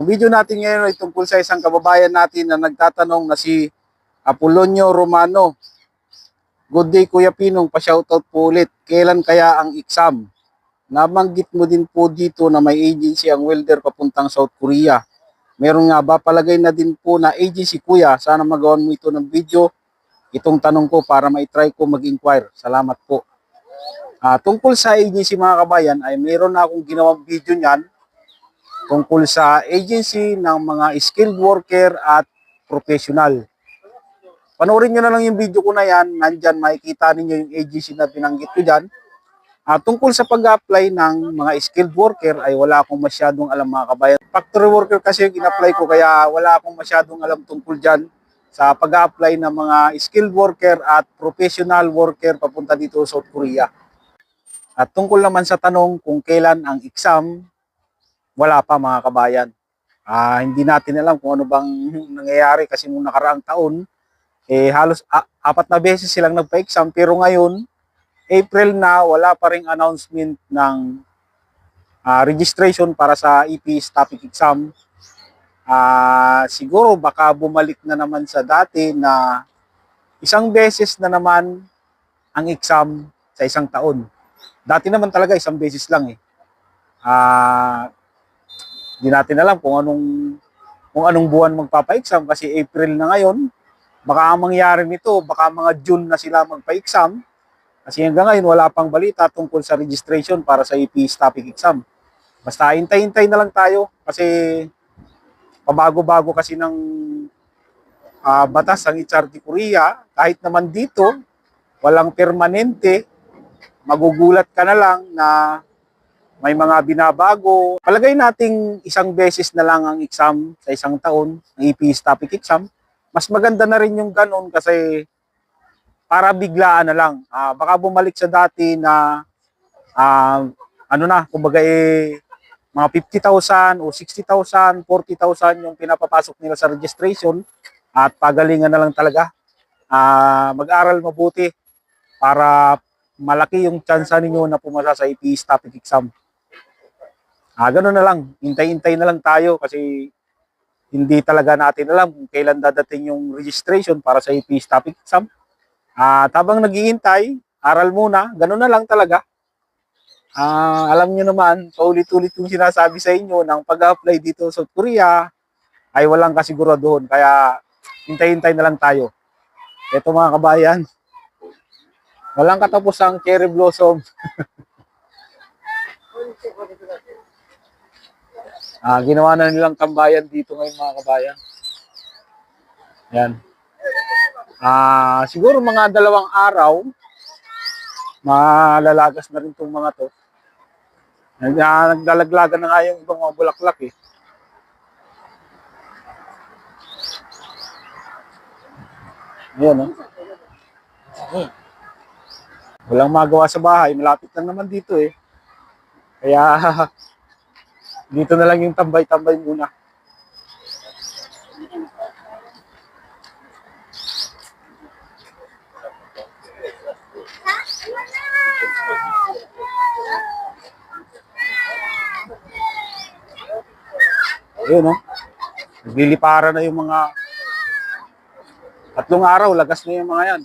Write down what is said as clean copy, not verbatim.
Ang video natin ngayon ay tungkol sa isang kababayan natin na nagtatanong na si Apolonio Romano. Good day Kuya Pinong, pa-shoutout po ulit. Kailan kaya ang exam? Nabanggit mo din po dito na may agency ang welder papuntang South Korea. Meron nga ba? Palagay na din po na agency Kuya. Sana magawan mo ito ng video. Itong tanong ko para ma-try ko mag-inquire. Salamat po. Tungkol sa agency mga kabayan ay meron na akong ginawang video niyan tungkol sa agency ng mga skilled worker at professional. Panoorin nyo na lang yung video ko na yan. Nandyan makikita ninyo yung agency na binanggit ko dyan. Tungkol sa pag-apply ng mga skilled worker ay wala akong masyadong alam mga kabayan. Factory worker kasi yung in-apply ko kaya wala akong masyadong alam tungkol dyan sa pag-apply ng mga skilled worker at professional worker papunta dito sa South Korea. At tungkol naman sa tanong kung kailan ang exam, wala pa mga kabayan. Hindi natin alam kung ano bang nangyayari kasi nung nakaraang taon, halos 4 na beses silang nagpa-exam pero ngayon, April na, wala pa ring announcement ng registration para sa EPS topic exam. Siguro baka bumalik na naman sa dati na isang beses na naman ang exam sa isang taon. Dati naman talaga isang beses lang eh. Hindi natin alam kung anong buwan magpapa-exam kasi April na ngayon. Baka ang mangyari nito, baka mga June na sila magpa-exam. Kasi hanggang ngayon wala pang balita tungkol sa registration para sa EPS topic exam. Basta hintay-hintay na lang tayo kasi pabago-bago kasi ng batas ang HRT Korea. Kahit naman dito, walang permanente, magugulat ka na lang na may mga binabago. Palagay nating isang beses na lang ang exam sa isang taon, ang EPS topic exam. Mas maganda na rin yung ganun kasi para biglaan na lang. Baka bumalik sa dati na kumbaga mga 50,000 o 60,000, 40,000 yung pinapapasok nila sa registration at pagalingan na lang talaga. Mag-aral mabuti para malaki yung tsansa ninyo na pumasa sa EPS topic exam. Ganun na lang, hintay-hintay na lang tayo kasi hindi talaga natin alam kung kailan dadating yung registration para sa EPS topic exam. Habang naghihintay, aral muna, ganun na lang talaga. Alam nyo naman, paulit-ulit yung sinasabi sa inyo ng pag-apply dito sa South Korea ay walang kasiguraduhan. Kaya hintay-hintay na lang tayo. Ito mga kabayan, walang katapusang cherry blossom. Ginawa na nilang tambayan dito ngayon mga kabayan. Yan. Siguro mga 2 araw, malalagas na rin itong mga to. Naglalaglagan na nga yung ibang mga bulaklak eh. Ayan o. Walang magawa sa bahay, malapit lang naman dito eh. Kaya dito na lang yung tambay-tambay muna. Ayun o. Nagliliparan na yung mga 3 araw, lagas na yung mga yan.